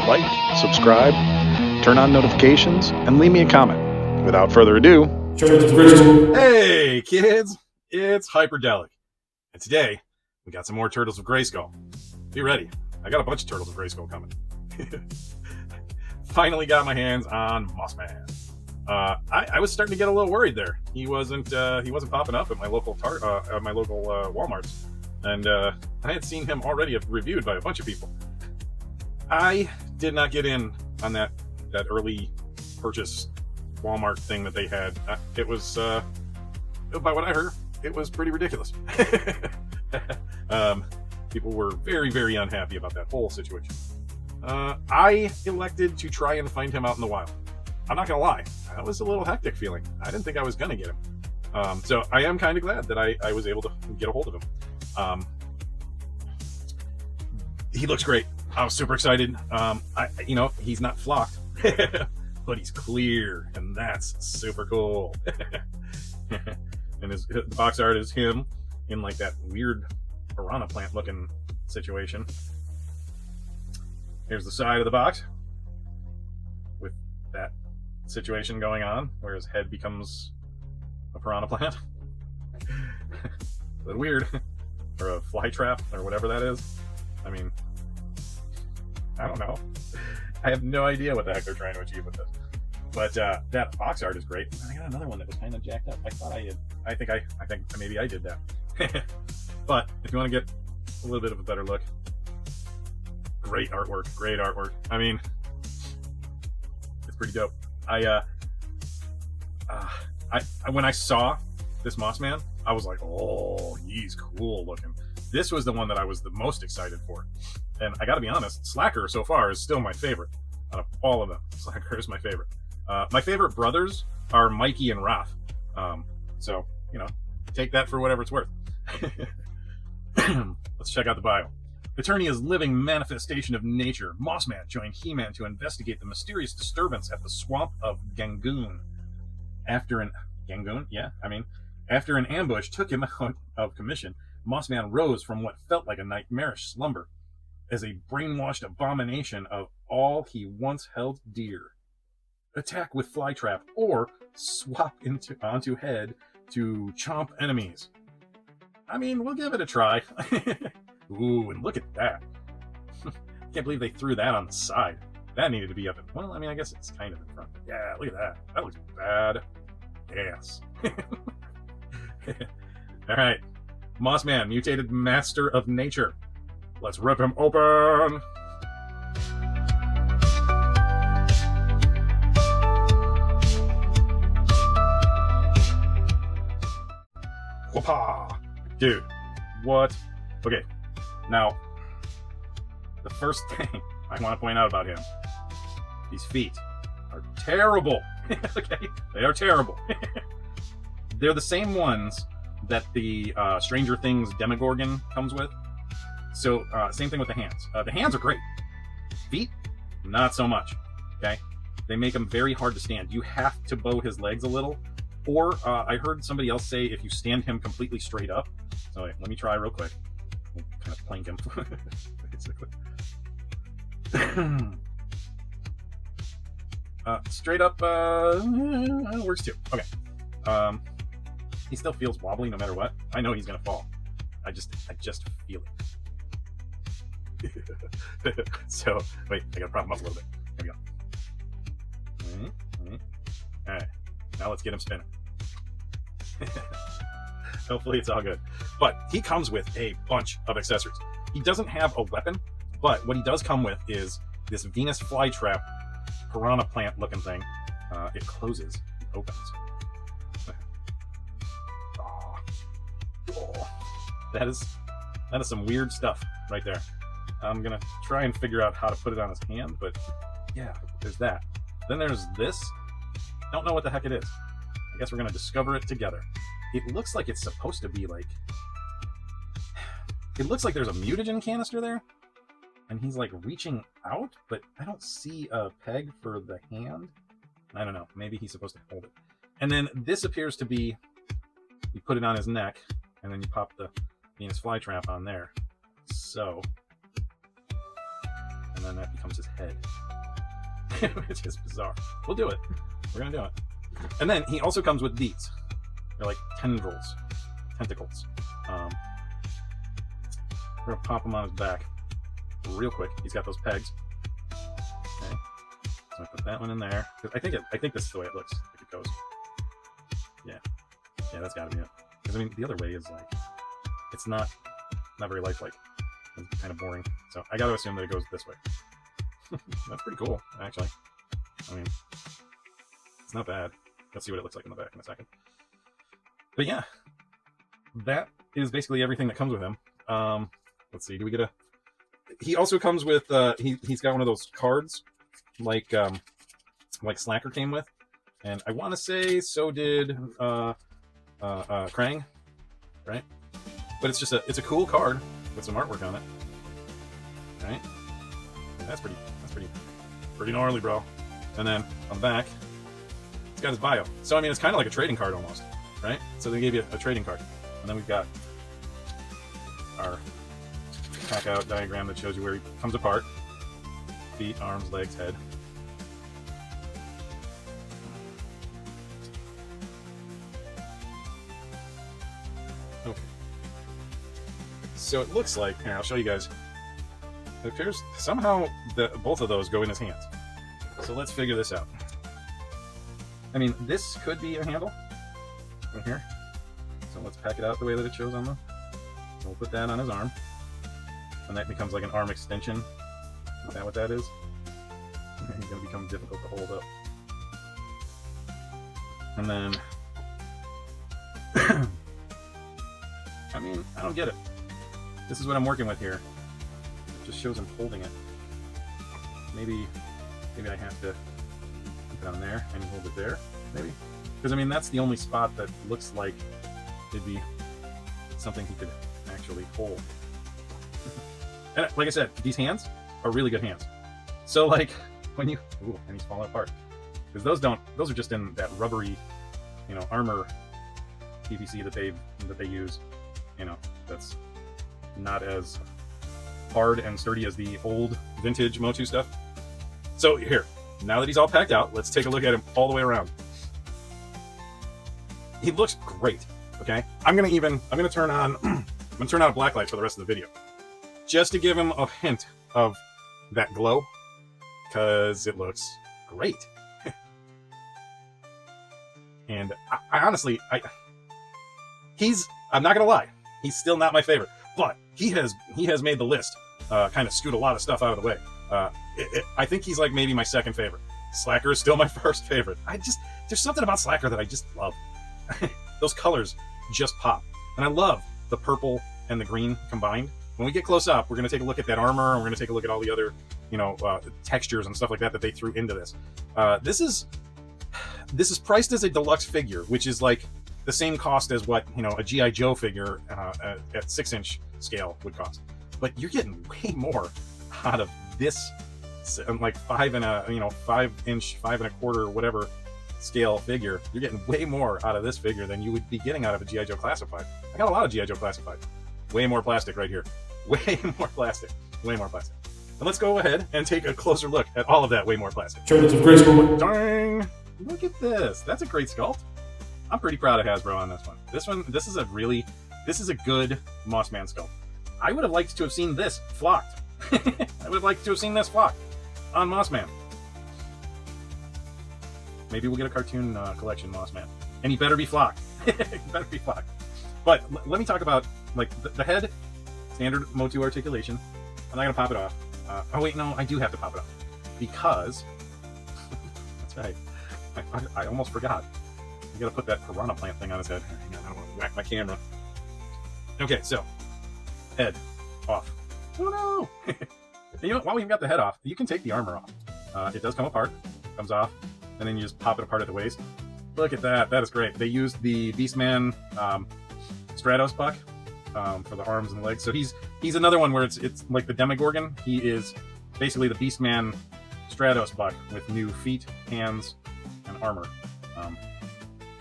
like, subscribe, turn on notifications, and leave me a comment. Without further ado, hey kids, it's Hyperdellic, and today we got some more Turtles of Grayskull. Be ready, I got a bunch of Turtles of Grayskull coming. Finally got my hands on Mossman. I was starting to get a little worried there. He wasn't popping up at my local Walmarts, and I had seen him already reviewed by a bunch of people. I did not get in on that early purchase Walmart thing that they had. It was, by what I heard, it was pretty ridiculous. People were very, very unhappy about that whole situation. I elected to try and find him out in the wild. I'm not gonna lie, that was a little hectic feeling. I didn't think I was gonna get him. So I am kind of glad that I was able to get a hold of him. He looks great. I was super excited. He's not flocked, but he's clear, and that's super cool. And the box art is him in like that weird piranha plant looking situation. Here's the side of the box with that situation going on where his head becomes a piranha plant. A little weird. Or a fly trap or whatever that is. I mean, I don't know. I have no idea what the heck they're trying to achieve with this. But that box art is great. And I got another one that was kind of jacked up. I thought I had. I think maybe I did that. But if you want to get a little bit of a better look, great artwork. Great artwork. I mean, it's pretty dope. When I saw this Mossman, I was like, oh, he's cool looking. This was the one that I was the most excited for. And I gotta be honest, Slacker so far is still my favorite. Out of all of them, Slacker is my favorite. My favorite brothers are Mikey and Raph. So, take that for whatever it's worth. Let's check out the bio. Eternia's living manifestation of nature, Mossman joined He-Man to investigate the mysterious disturbance at the swamp of Gangoon. After an ambush took him out of commission, Mossman rose from what felt like a nightmarish slumber as a brainwashed abomination of all he once held dear. Attack with Flytrap or swap onto head to chomp enemies. I mean, we'll give it a try. Ooh, and look at that. Can't believe they threw that on the side. That needed to be up in... Well, I mean, I guess it's kind of in front. But yeah, look at that. That looks bad. Yes. Alright. Mossman, mutated master of nature. Let's rip him open! Whoopah! Dude, what? Okay, now, the first thing I want to point out about him, these feet are terrible. Okay, they are terrible. They're the same ones that the Stranger Things Demogorgon comes with. So, same thing with the hands. The hands are great. Feet, not so much. Okay, they make them very hard to stand. You have to bow his legs a little. Or, I heard somebody else say if you stand him completely straight up. So, wait, let me try real quick. We'll kind of plank him. Basically. Straight up works too. Okay. He still feels wobbly no matter what. I know he's gonna fall. I just feel it. So wait, I gotta prop him up a little bit. There we go. Alright. Now let's get him spinning. Hopefully it's all good. But he comes with a bunch of accessories. He doesn't have a weapon, but what he does come with is this Venus flytrap piranha plant looking thing. It closes, it opens. Oh. That is some weird stuff right there. I'm gonna try and figure out how to put it on his hand, but yeah, there's that. Then there's this. Don't know what the heck it is. I guess we're gonna discover it together. It looks like it's supposed to be like... It looks like there's a mutagen canister there, and he's like reaching out, but I don't see a peg for the hand. I don't know. Maybe he's supposed to hold it. And then this appears to be, you put it on his neck, and then you pop the Venus flytrap on there. So, and then that becomes his head, which is bizarre. We'll do it. We're gonna do it. And then he also comes with these. They're like tentacles. We're gonna pop him on his back real quick. He's got those pegs. Okay. So I put that one in there. I think this is the way it looks. Like it goes. Yeah, that's gotta be it. Because I mean, the other way is like, it's not very lifelike. It's kind of boring. So I gotta assume that it goes this way. That's pretty cool, actually. I mean, it's not bad. Let's see what it looks like in the back in a second. But yeah, that is basically everything that comes with him. Let's see, do we get a... He also comes with, he's got one of those cards, like Slacker came with. And I want to say so did Krang, right? But it's just it's a cool card with some artwork on it, right? And that's pretty gnarly, bro. And then on the back, it's got his bio. So I mean, it's kind of like a trading card almost, right? So they gave you a trading card, and then we've got our pack out diagram that shows you where he comes apart: feet, arms, legs, head. Okay. So it looks like, here, I'll show you guys. It appears somehow that both of those go in his hands. So let's figure this out. I mean, this could be a handle right here. So let's pack it out the way that it shows on the... So we'll put that on his arm. And that becomes like an arm extension. Is that what that is? He's going to become difficult to hold up. And then... I mean, I don't get it. This is what I'm working with here. It just shows him holding it. Maybe I have to put it on there and hold it there, maybe? Because, I mean, that's the only spot that looks like it'd be something he could actually hold. And like I said, these hands are really good hands. So, like, when you... Ooh, and he's falling apart. Because those are just in that rubbery, you know, armor PVC that they use. You know, that's not as hard and sturdy as the old vintage Motu stuff. So here, now that he's all packed out, let's take a look at him all the way around. He looks great. Okay, I'm gonna turn on a black light for the rest of the video, just to give him a hint of that glow, because it looks great. And I honestly, I'm not gonna lie, he's still not my favorite, but he has made the list kind of scoot a lot of stuff out of the way. I think he's like maybe my second favorite. Slacker is still my first favorite. There's something about Slacker that I just love. Those colors just pop. And I love the purple and the green combined. When we get close up, we're going to take a look at that armor, and we're going to take a look at all the other, you know, textures and stuff like that they threw into this. This is priced as a deluxe figure, which is like the same cost as what, you know, a G.I. Joe figure at 6-inch scale would cost. But you're getting way more out of this, like 5 inch, 5 1/4, whatever scale figure. You're getting way more out of this figure than you would be getting out of a G.I. Joe Classified. I got a lot of G.I. Joe Classified. Way more plastic right here. Way more plastic. Way more plastic. And let's go ahead and take a closer look at all of that way more plastic. Turns of Grayskull. Dang! Look at this. That's a great sculpt. I'm pretty proud of Hasbro on this one. This is a good Mossman sculpt. I would have liked to have seen this flocked. I would have liked to have seen this flocked on Mossman. Maybe we'll get a cartoon collection Mossman. And he better be flocked. He better be flocked. But let me talk about, like, the head, standard Motu articulation. I'm not going to pop it off. Oh wait, no, I do have to pop it off. Because, that's right, I almost forgot. You gotta put that piranha plant thing on his head. Hang on, I don't want to whack my camera. Okay, so, head off. Oh no! And you know what, while we've got the head off, you can take the armor off. It does come apart, comes off, and then you just pop it apart at the waist. Look at that, that is great. They used the Beastman Stratos buck for the arms and legs. So he's another one where it's like the Demogorgon. He is basically the Beastman Stratos buck with new feet, hands, and armor.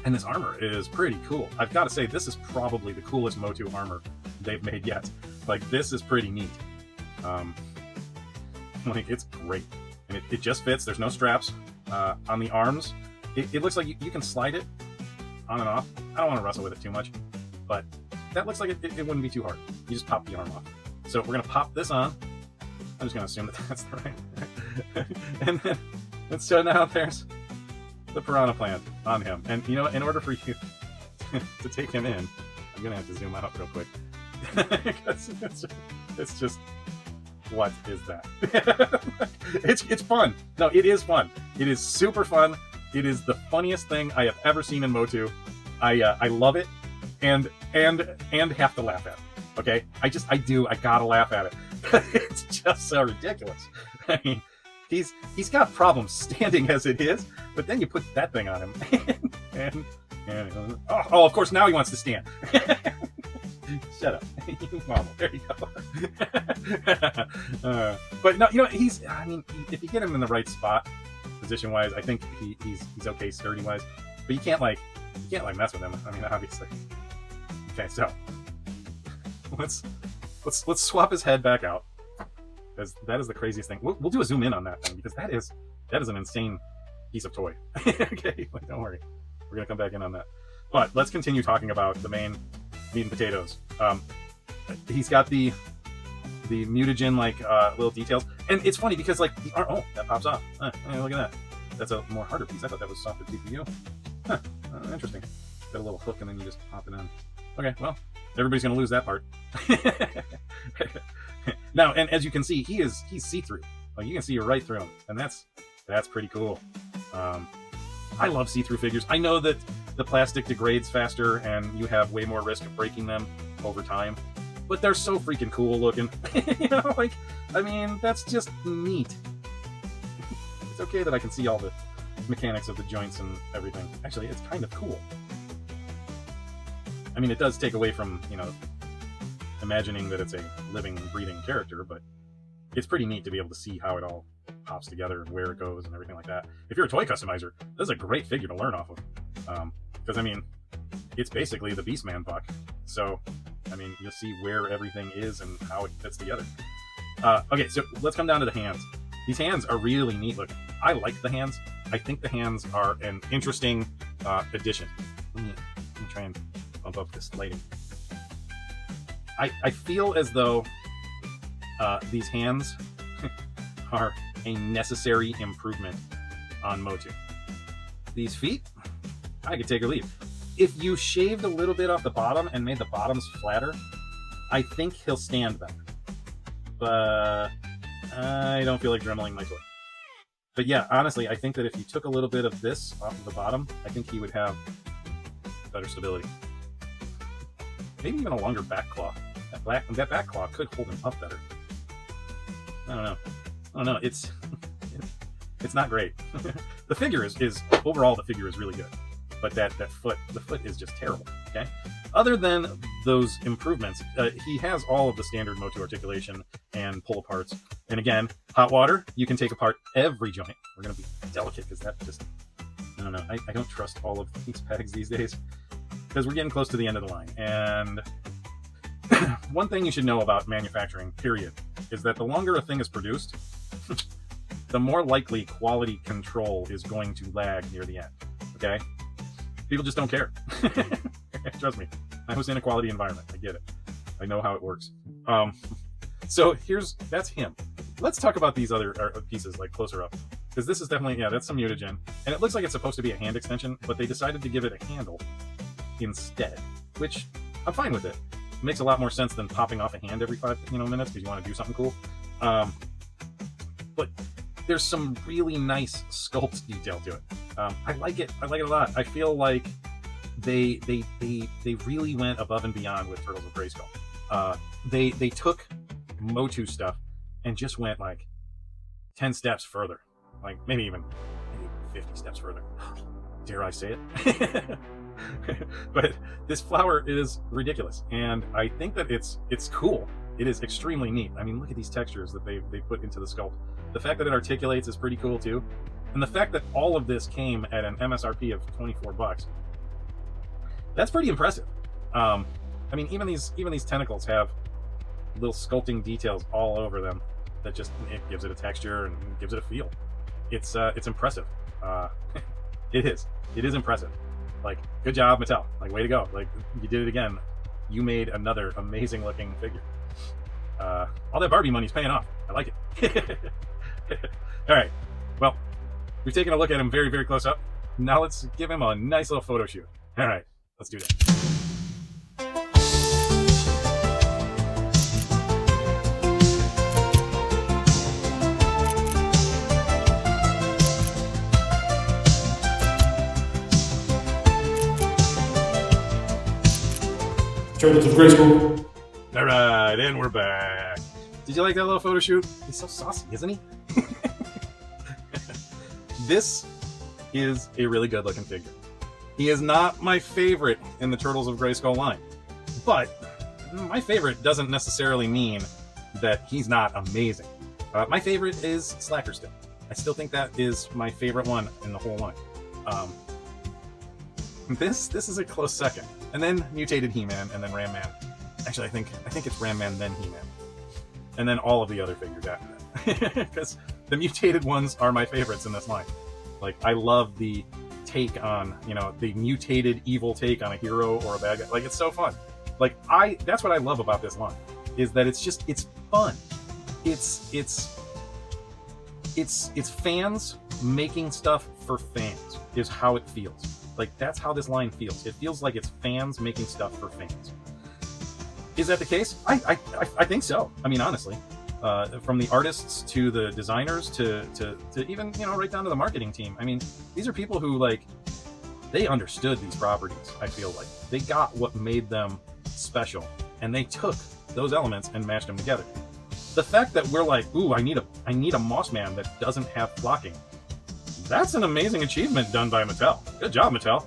And this armor is pretty cool. I've got to say, this is probably the coolest Motu armor they've made yet. Like, this is pretty neat. Like, it's great. And it just fits. There's no straps on the arms. It looks like you can slide it on and off. I don't want to wrestle with it too much, but that looks like it wouldn't be too hard. You just pop the arm off. So we're going to pop this on. I'm just going to assume that that's the right. And so now there's the piranha plant on him. And, you know, in order for you to take him in, I'm going to have to zoom out real quick. Because it's just, what is that? It's fun. No, it is fun. It is super fun. It is the funniest thing I have ever seen in Motu. I love it and have to laugh at it. Okay? I gotta laugh at it. It's just so ridiculous. I mean, he's got problems standing as it is, but then you put that thing on him and oh, of course now he wants to stand. Shut up. You marvel. There you go. But no, you know, I mean, if you get him in the right spot, position-wise, I think he's okay sturdy-wise. But you can't mess with him. I mean, obviously. Okay, so let's swap his head back out, because that is the craziest thing. We'll do a zoom in on that thing, because that is an insane piece of toy. Okay, like, don't worry, we're gonna come back in on that. But let's continue talking about the main meat and potatoes. He's got the mutagen little details, and it's funny because like the arm, oh, that pops off. Look at that. That's a more harder piece. I thought that was softer TPU. Huh, interesting. Got a little hook and then you just pop it on. Okay, well, everybody's gonna lose that part. Now, and as you can see, he's see-through. Like, you can see right through him, and that's pretty cool. I love see-through figures. I know that the plastic degrades faster and you have way more risk of breaking them over time, but they're so freaking cool looking. You know, like, I mean, that's just neat. It's okay that I can see all the mechanics of the joints and everything. Actually, it's kind of cool. I mean, it does take away from, you know, imagining that it's a living, breathing character, but it's pretty neat to be able to see how it all pops together and where it goes and everything like that. If you're a toy customizer, this is a great figure to learn off of. Because, I mean, it's basically the Beastman buck. So, I mean, you'll see where everything is and how it fits together. Okay, so let's come down to the hands. These hands are really neat looking. I like the hands. I think the hands are an interesting addition. Let me try and bump up this lighting. I feel as though these hands are a necessary improvement on Motu. These feet, I could take or leave. If you shaved a little bit off the bottom and made the bottoms flatter, I think he'll stand better. But I don't feel like dremeling my toy. But yeah, honestly, I think that if you took a little bit of this off of the bottom, I think he would have better stability. Maybe even a longer back claw. That back claw could hold him up better. I don't know. It's not great. The figure is overall, the figure is really good, but the foot is just terrible. Okay. Other than those improvements, he has all of the standard Motu articulation and pull aparts. And again, hot water, you can take apart every joint. We're gonna be delicate because that just, I don't know. I don't trust all of these pegs these days because we're getting close to the end of the line. And one thing you should know about manufacturing, period, is that the longer a thing is produced, the more likely quality control is going to lag near the end. Okay? People just don't care. Trust me. I was in a quality environment. I get it. I know how it works. So that's him. Let's talk about these other pieces like closer up. Because this is definitely, yeah, that's some mutagen. And it looks like it's supposed to be a hand extension, but they decided to give it a handle instead, which I'm fine with it. It makes a lot more sense than popping off a hand every 5 minutes because you want to do something cool. But there's some really nice sculpt detail to it. I like it. I like it a lot. I feel like they really went above and beyond with Turtles of Grayskull. They took Motu stuff and just went like 10 steps further, like maybe 50 steps further. Dare I say it? But this flower is ridiculous, and I think that it's cool. It is extremely neat. I mean, look at these textures that they put into the sculpt. The fact that it articulates is pretty cool too, and the fact that all of this came at an MSRP of $24. That's pretty impressive. I mean, even these tentacles have little sculpting details all over them. that just it gives it a texture and gives it a feel. It's impressive. It is impressive. Like, good job, Mattel. Like, way to go. Like, you did it again. You made another amazing looking figure. All that Barbie money's paying off. I like it. All right. Well, we've taken a look at him very, very close up. Now let's give him a nice little photo shoot. All right, let's do that. Turtles of Grayskull. All right, and we're back. Did you like that little photo shoot? He's so saucy, isn't he? This is a really good looking figure. He is not my favorite in the Turtles of Grayskull line, but my favorite doesn't necessarily mean that he's not amazing. My favorite is Slacker still. I still think that is my favorite one in the whole line. This is a close second. And then Mutated He-Man, and then Ram Man. Actually, I think it's Ram Man, then He-Man. And then all of the other figures after that. Because the mutated ones are my favorites in this line. Like, I love the take on, you know, the mutated evil take on a hero or a bad guy. Like, it's so fun. Like, that's what I love about this line, is that it's fun. It's fans making stuff for fans, is how it feels. Like, that's how this line feels. It feels like it's fans making stuff for fans. Is that the case? I think so. I mean, honestly, from the artists to the designers to even, you know, right down to the marketing team. I mean, these are people who, like, they understood these properties. I feel like they got what made them special, and they took those elements and mashed them together. The fact that we're like, ooh, I need a Moss Man that doesn't have flocking. That's an amazing achievement done by Mattel. Good job, Mattel.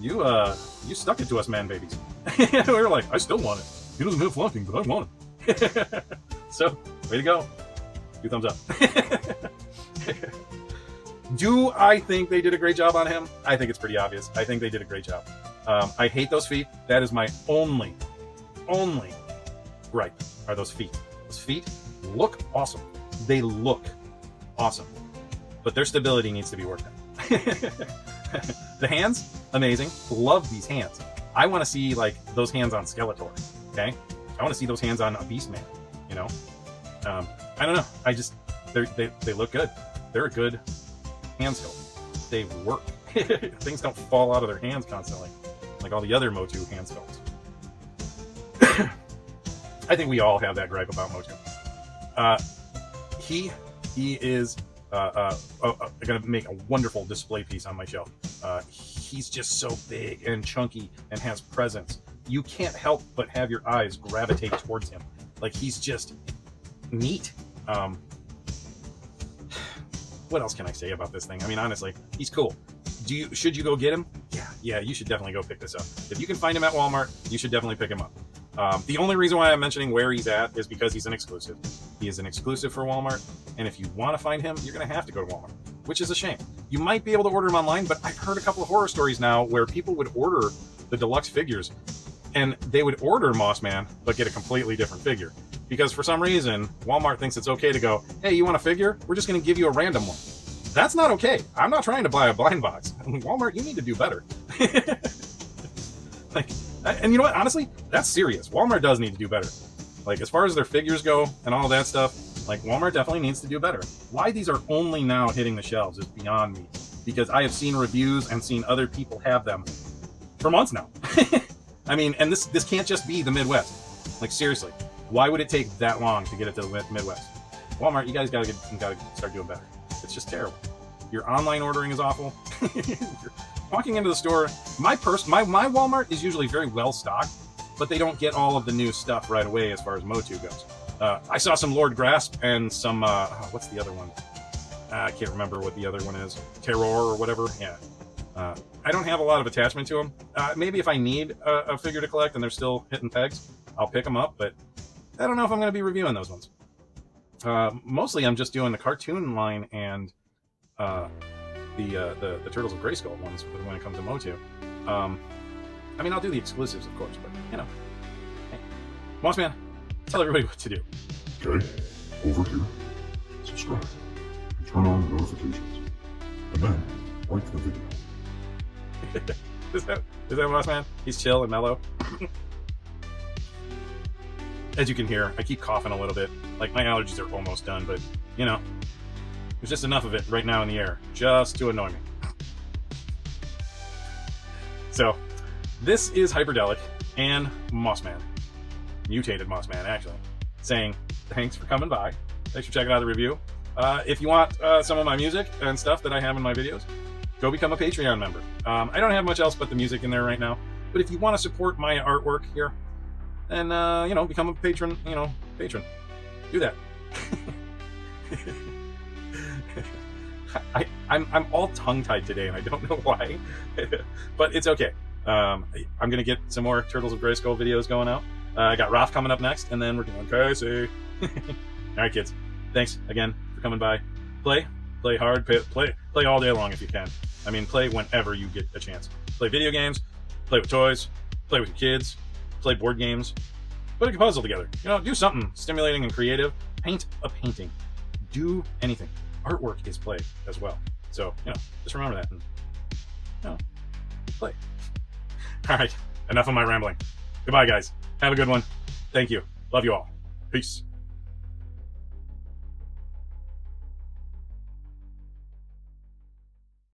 You stuck it to us, man babies. We were like, I still want it. He doesn't have flocking, but I want him. So, way to go. 2 thumbs up. Do I think they did a great job on him? I think it's pretty obvious. I think they did a great job. I hate those feet. That is my only gripe, are those feet. Those feet look awesome. They look awesome. But their stability needs to be worked on. The hands, amazing. Love these hands. I want to see, like, those hands on Skeletor. Okay, I want to see those hands on a Beastman. You know, I don't know. They look good. They're a good hand sculpt. They work. Things don't fall out of their hands constantly, like all the other Motu hand sculpts. I think we all have that gripe about Motu. He is gonna make a wonderful display piece on my shelf. He's just so big and chunky and has presence. You can't help but have your eyes gravitate towards him. Like, he's just neat. What else can I say about this thing? I mean, honestly, he's cool. Should you go get him? Yeah, you should definitely go pick this up. If you can find him at Walmart, you should definitely pick him up. The only reason why I'm mentioning where he's at is because he's an exclusive. He is an exclusive for Walmart, and if you want to find him, you're going to have to go to Walmart, which is a shame. You might be able to order him online, but I've heard a couple of horror stories now where people would order the deluxe figures, and they would order Moss Man, but get a completely different figure. Because for some reason, Walmart thinks it's okay to go, hey, you want a figure? We're just going to give you a random one. That's not okay. I'm not trying to buy a blind box. Walmart, you need to do better. Like, and you know what? Honestly, that's serious. Walmart does need to do better. Like, as far as their figures go and all that stuff, like, Walmart definitely needs to do better. Why these are only now hitting the shelves is beyond me. Because I have seen reviews and seen other people have them for months now. I mean, and this can't just be the Midwest. Like, seriously, why would it take that long to get it to the Midwest? Walmart, you guys gotta start doing better. It's just terrible. Your online ordering is awful. You're walking into the store, my Walmart is usually very well stocked, but they don't get all of the new stuff right away as far as Motu goes. I saw some Lord Grasp and some what's the other one? I can't remember what the other one is. Terror or whatever. Yeah. I don't have a lot of attachment to them. Maybe if I need a figure to collect and they're still hitting pegs, I'll pick them up, but I don't know if I'm going to be reviewing those ones. Mostly I'm just doing the cartoon line and the Turtles of Grayskull ones when it comes to Motu. I mean, I'll do the exclusives, of course, but, you know. Hey, Moss Man, tell everybody what to do. Okay, over here. subscribe, and turn on the notifications. And then, like the video. Is that Moss Man? He's chill and mellow. As you can hear, I keep coughing a little bit. Like, my allergies are almost done, but, you know, there's just enough of it right now in the air, just to annoy me. So, this is Hyperdellic and Mossman. Mutated Mossman, actually. Saying, thanks for coming by. Thanks for checking out the review. If you want some of my music and stuff that I have in my videos, go become a Patreon member. I don't have much else but the music in there right now. But if you want to support my artwork here, then, you know, become a patron, patron. Do that. I'm all tongue-tied today, and I don't know why. But it's okay. I'm going to get some more Turtles of Grayskull videos going out. I got Raph coming up next, and then we're doing Casey. All right, kids. Thanks again for coming by. Play hard, play all day long if you can. I mean, play whenever you get a chance. Play video games, play with toys, play with your kids, play board games, put a puzzle together. You know, do something stimulating and creative. Paint a painting. Do anything. Artwork is play as well. So, you know, just remember that and, you know, play. All right, enough of my rambling. Goodbye, guys. Have a good one. Thank you. Love you all. Peace.